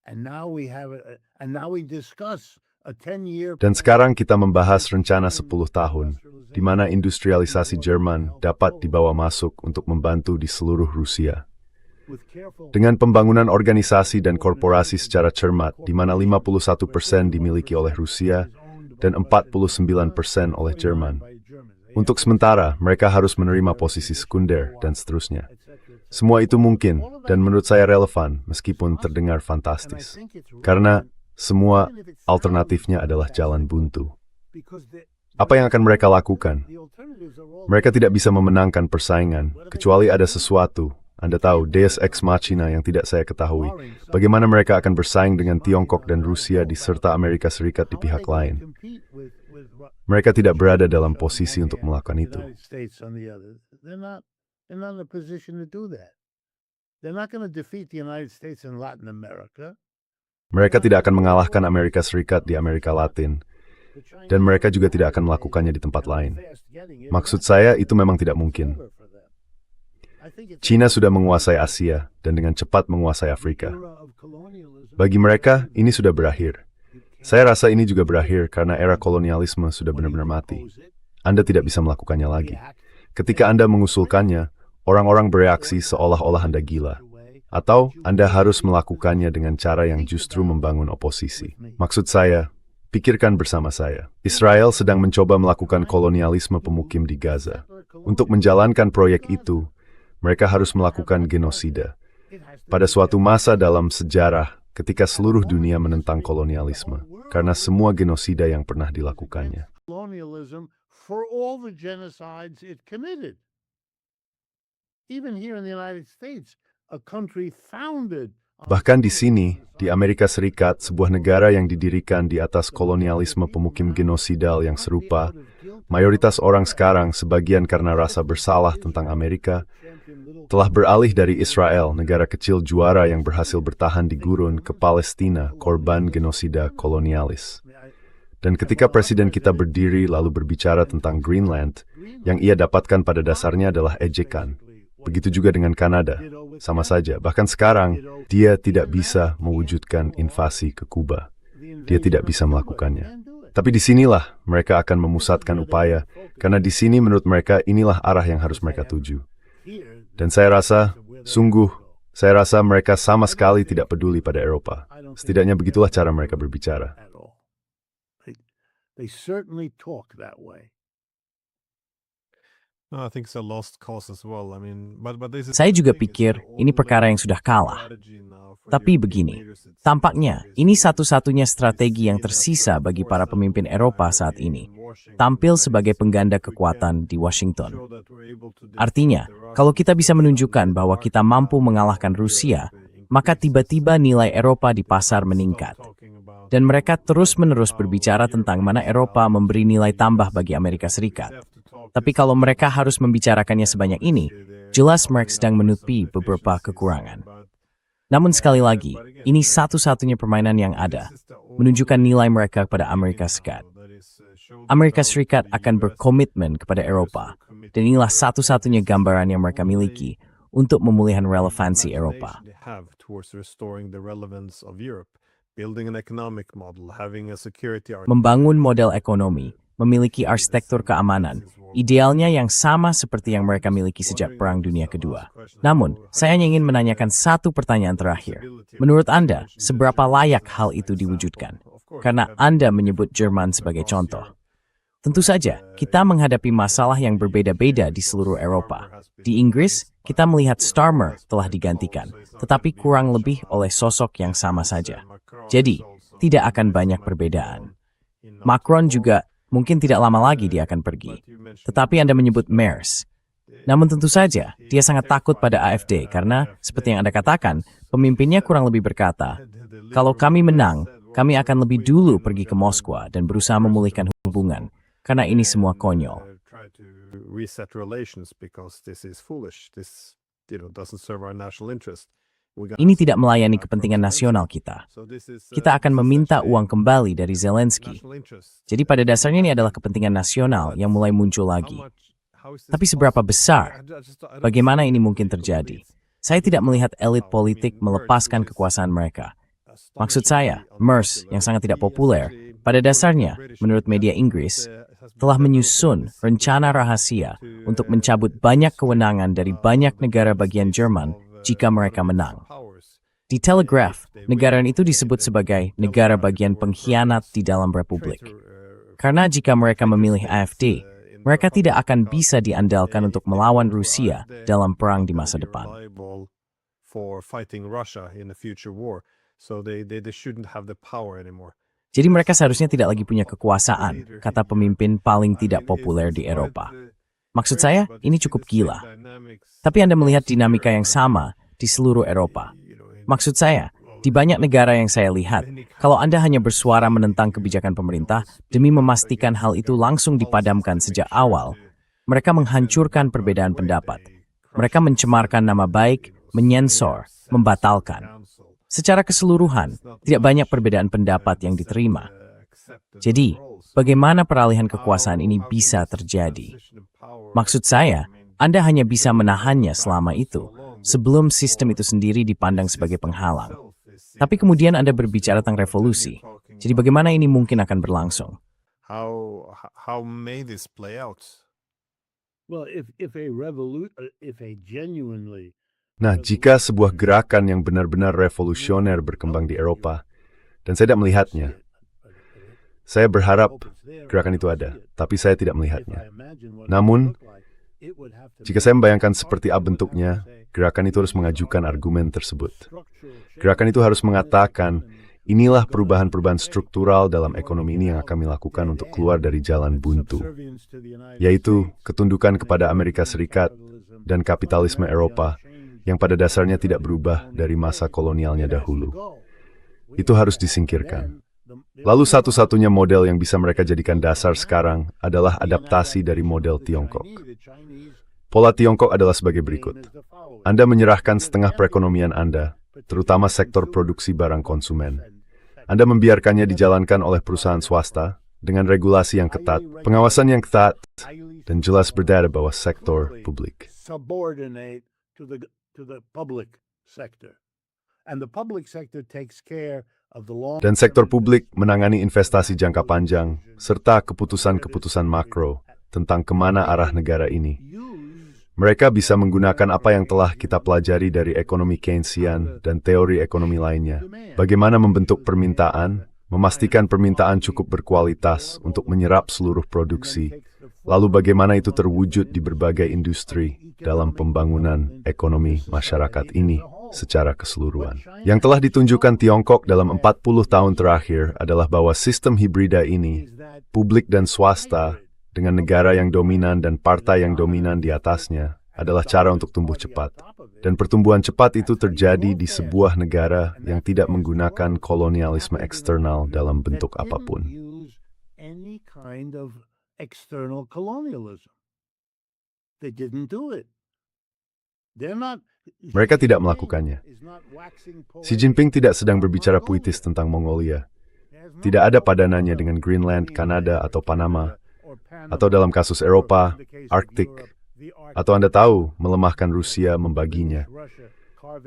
And now we have and now we discuss a 10-year. Dan sekarang kita membahas rencana 10 tahun, di mana industrialisasi Jerman dapat dibawa masuk untuk membantu di seluruh Rusia. Dengan pembangunan organisasi dan korporasi secara cermat, di mana 51% dimiliki oleh Rusia dan 49% oleh Jerman. Untuk sementara, mereka harus menerima posisi sekunder dan seterusnya. Semua itu mungkin, dan menurut saya relevan, meskipun terdengar fantastis. Karena semua alternatifnya adalah jalan buntu. Apa yang akan mereka lakukan? Mereka tidak bisa memenangkan persaingan, kecuali ada sesuatu, Anda tahu, Deus Ex Machina yang tidak saya ketahui. Bagaimana mereka akan bersaing dengan Tiongkok dan Rusia serta Amerika Serikat di pihak lain? Mereka tidak berada dalam posisi untuk melakukan itu. Mereka tidak akan mengalahkan Amerika Serikat di Amerika Latin, dan mereka juga tidak akan melakukannya di tempat lain. Maksud saya, itu memang tidak mungkin. China sudah menguasai Asia dan dengan cepat menguasai Afrika. Bagi mereka, ini sudah berakhir. Saya rasa ini juga berakhir karena era kolonialisme sudah benar-benar mati. Anda tidak bisa melakukannya lagi. Ketika Anda mengusulkannya, orang-orang bereaksi seolah-olah Anda gila. Atau Anda harus melakukannya dengan cara yang justru membangun oposisi. Maksud saya, pikirkan bersama saya. Israel sedang mencoba melakukan kolonialisme pemukim di Gaza. Untuk menjalankan proyek itu, mereka harus melakukan genosida. Pada suatu masa dalam sejarah, ketika seluruh dunia menentang kolonialisme, karena semua genosida yang pernah dilakukannya. Bahkan di sini, di Amerika Serikat, sebuah negara yang didirikan di atas kolonialisme pemukim genosidal yang serupa, mayoritas orang sekarang, sebagian karena rasa bersalah tentang Amerika, telah beralih dari Israel, negara kecil juara yang berhasil bertahan di gurun, ke Palestina, korban genosida kolonialis. Dan ketika presiden kita berdiri lalu berbicara tentang Greenland, yang ia dapatkan pada dasarnya adalah ejekan. Begitu juga dengan Kanada, sama saja. Bahkan sekarang, dia tidak bisa mewujudkan invasi ke Kuba. Dia tidak bisa melakukannya. Tapi disinilah mereka akan memusatkan upaya, karena di sini menurut mereka inilah arah yang harus mereka tuju. Dan saya rasa mereka sama sekali tidak peduli pada Eropa. Setidaknya begitulah cara mereka berbicara. They certainly talk that way. No, I think it's a lost cause as well. I mean, but this is Saya juga pikir ini perkara yang sudah kalah. Tapi begini, tampaknya ini satu-satunya strategi yang tersisa bagi para pemimpin Eropa saat ini, tampil sebagai pengganda kekuatan di Washington. Artinya, kalau kita bisa menunjukkan bahwa kita mampu mengalahkan Rusia, maka tiba-tiba nilai Eropa di pasar meningkat. Dan mereka terus-menerus berbicara tentang mana Eropa memberi nilai tambah bagi Amerika Serikat. Tapi kalau mereka harus membicarakannya sebanyak ini, jelas mereka sedang menutupi beberapa kekurangan. Namun sekali lagi, ini satu-satunya permainan yang ada, menunjukkan nilai mereka kepada Amerika Serikat. Amerika Serikat akan berkomitmen kepada Eropa, dan inilah satu-satunya gambaran yang mereka miliki untuk memulihkan relevansi Eropa. Membangun model ekonomi, memiliki arsitektur keamanan, idealnya yang sama seperti yang mereka miliki sejak Perang Dunia Kedua. Namun, saya hanya ingin menanyakan satu pertanyaan terakhir. Menurut Anda, seberapa layak hal itu diwujudkan? Karena Anda menyebut Jerman sebagai contoh. Tentu saja, kita menghadapi masalah yang berbeda-beda di seluruh Eropa. Di Inggris, kita melihat Starmer telah digantikan, tetapi kurang lebih oleh sosok yang sama saja. Jadi, tidak akan banyak perbedaan. Macron juga mungkin tidak lama lagi dia akan pergi. Tetapi Anda menyebut Merz. Namun tentu saja, dia sangat takut pada AfD karena, seperti yang Anda katakan, pemimpinnya kurang lebih berkata, kalau kami menang, kami akan lebih dulu pergi ke Moskwa dan berusaha memulihkan hubungan, karena ini semua konyol. Ini tidak melayani kepentingan nasional kita. Kita akan meminta uang kembali dari Zelensky. Jadi pada dasarnya ini adalah kepentingan nasional yang mulai muncul lagi. Tapi seberapa besar? Bagaimana ini mungkin terjadi? Saya tidak melihat elit politik melepaskan kekuasaan mereka. Maksud saya, Merz yang sangat tidak populer, pada dasarnya, menurut media Inggris, telah menyusun rencana rahasia untuk mencabut banyak kewenangan dari banyak negara bagian Jerman jika mereka menang. Di Telegraph, negara itu disebut sebagai negara bagian pengkhianat di dalam republik. Karena jika mereka memilih AfD, mereka tidak akan bisa diandalkan untuk melawan Rusia dalam perang di masa depan. Jadi mereka seharusnya tidak lagi punya kekuasaan, kata pemimpin paling tidak populer di Eropa. Maksud saya, ini cukup gila. Tapi Anda melihat dinamika yang sama di seluruh Eropa. Maksud saya, di banyak negara yang saya lihat, kalau Anda hanya bersuara menentang kebijakan pemerintah demi memastikan hal itu langsung dipadamkan sejak awal, mereka menghancurkan perbedaan pendapat. Mereka mencemarkan nama baik, menyensor, membatalkan. Secara keseluruhan, tidak banyak perbedaan pendapat yang diterima. Jadi, bagaimana peralihan kekuasaan ini bisa terjadi? Maksud saya, Anda hanya bisa menahannya selama itu, sebelum sistem itu sendiri dipandang sebagai penghalang. Tapi kemudian Anda berbicara tentang revolusi. Jadi bagaimana ini mungkin akan berlangsung? How may this play out? Well, if a genuinely Nah, jika sebuah gerakan yang benar-benar revolusioner berkembang di Eropa, dan saya tidak melihatnya, saya berharap gerakan itu ada, tapi saya tidak melihatnya. Namun, jika saya membayangkan seperti apa bentuknya, gerakan itu harus mengajukan argumen tersebut. Gerakan itu harus mengatakan, inilah perubahan-perubahan struktural dalam ekonomi ini yang kami lakukan untuk keluar dari jalan buntu, yaitu ketundukan kepada Amerika Serikat dan kapitalisme Eropa yang pada dasarnya tidak berubah dari masa kolonialnya dahulu. Itu harus disingkirkan. Lalu satu-satunya model yang bisa mereka jadikan dasar sekarang adalah adaptasi dari model Tiongkok. Pola Tiongkok adalah sebagai berikut. Anda menyerahkan setengah perekonomian Anda, terutama sektor produksi barang konsumen. Anda membiarkannya dijalankan oleh perusahaan swasta dengan regulasi yang ketat, pengawasan yang ketat, dan jelas berdaya bawah sektor publik. subordinate to the public sector. And the public sector takes care of the long Dan sektor publik menangani investasi jangka panjang, serta keputusan-keputusan makro tentang kemana arah negara ini. Mereka bisa menggunakan apa yang telah kita pelajari dari ekonomi Keynesian dan teori ekonomi lainnya. Bagaimana membentuk permintaan, memastikan permintaan cukup berkualitas untuk menyerap seluruh produksi, lalu bagaimana itu terwujud di berbagai industri dalam pembangunan ekonomi masyarakat ini secara keseluruhan. Yang telah ditunjukkan Tiongkok dalam 40 tahun terakhir adalah bahwa sistem hibrida ini, publik dan swasta, dengan negara yang dominan dan partai yang dominan di atasnya, adalah cara untuk tumbuh cepat. Dan pertumbuhan cepat itu terjadi di sebuah negara yang tidak menggunakan kolonialisme eksternal dalam bentuk apapun. any kind of external colonialism. They didn't do it. They're not. Mereka tidak melakukannya. Xi Jinping tidak sedang berbicara puitis tentang Mongolia. Tidak ada padanannya dengan Greenland, Kanada, atau Panama, atau dalam kasus Eropa, Arktik, atau Anda tahu, melemahkan Rusia membaginya.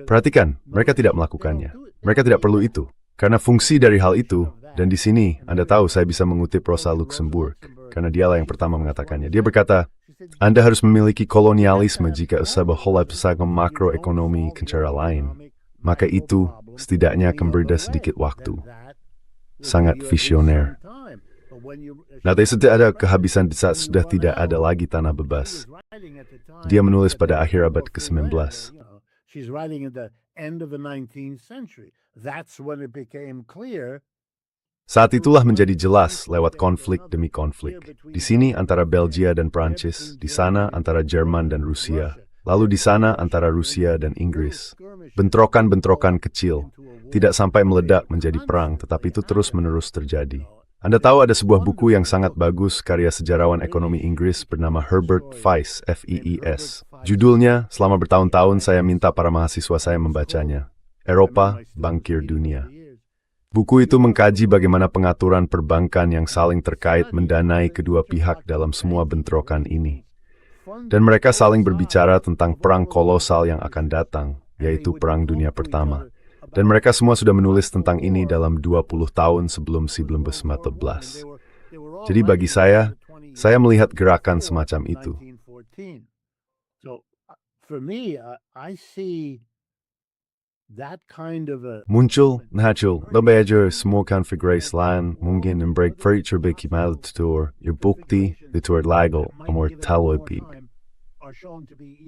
Perhatikan, mereka tidak melakukannya. Mereka tidak perlu itu. Karena fungsi dari hal itu, dan di sini Anda tahu saya bisa mengutip Rosa Luxemburg, karena dialah yang pertama mengatakannya. Dia berkata, Anda harus memiliki kolonialisme jika sebuah pesagam makroekonomi ke cara lain. Maka itu setidaknya akan berdaya sedikit waktu. Sangat visioner. Nah, tapi sudah ada kehabisan di saat sudah tidak ada lagi tanah bebas. Dia menulis pada akhir abad ke-19. She's writing at the end of the 19th century. That's when it became clear. Saat itulah menjadi jelas lewat konflik demi konflik. Di sini antara Belgia dan Prancis, di sana antara Jerman dan Rusia, lalu di sana antara Rusia dan Inggris. Bentrokan-bentrokan kecil, tidak sampai meledak menjadi perang, tetapi itu terus-menerus terjadi. Anda tahu ada sebuah buku yang sangat bagus karya sejarawan ekonomi Inggris bernama Herbert Feist, F-E-E-S. Judulnya, selama bertahun-tahun saya minta para mahasiswa saya membacanya. Eropa, Bangkir Dunia. Buku itu mengkaji bagaimana pengaturan perbankan yang saling terkait mendanai kedua pihak dalam semua bentrokan ini. Dan mereka saling berbicara tentang perang kolosal yang akan datang, yaitu Perang Dunia Pertama. Dan mereka semua sudah menulis tentang ini dalam 20 tahun sebelum 1914. Jadi bagi saya melihat gerakan semacam itu. So for me, I see that kind of a Muncul, natural, lebih aja semua konfigurasi lain mungkin memberi feature bagi maltur, bukti ditur legal, amor terlebih.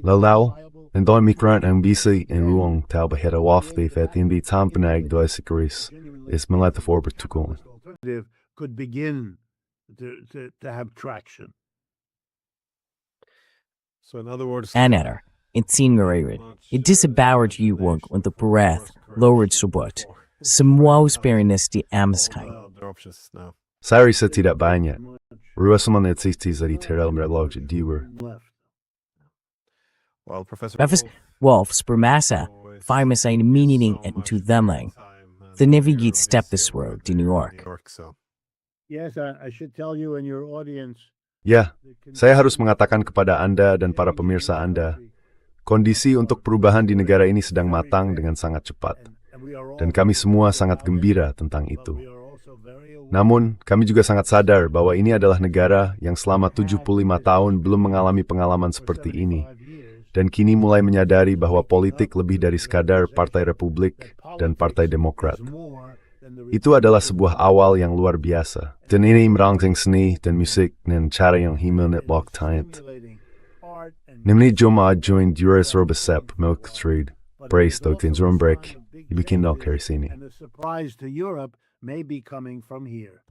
Lalau, dan migran yang bisa in ruang tahu bahwa waktu fatin di tampenag dua sekuris is melatar bertukun. alternative could begin to have traction. So in other words, Anater, insinerated, disebauert yuwag untuk breath, lowered subot. Semua usperinas di amskai. other options now. Saya rasa tidak banyak. Ruasaman eksisti dari teral merlog diwer. Left. Well, Professor Befis Wolfs bermasa, firemas ein meaning into themling. The navigate step this road to New York. So. Yes, I should tell you and your audience. Ya, saya harus mengatakan kepada Anda dan para pemirsa Anda, kondisi untuk perubahan di negara ini sedang matang dengan sangat cepat. Dan kami semua sangat gembira tentang itu. Namun, kami juga sangat sadar bahwa ini adalah negara yang selama 75 tahun belum mengalami pengalaman seperti ini. Dan kini mulai menyadari bahwa politik lebih dari sekadar Partai Republik dan Partai Demokrat. Itu adalah sebuah awal yang luar biasa. Dan ini merangsang seni dan musik dan cara yang himenit Loktaint. Nimni Joma join Duras Robesep, Milk Street, Brace Doktin Zurumbrek, Ibikin Nok Kerisini. And the surprise to Europe may be coming from here.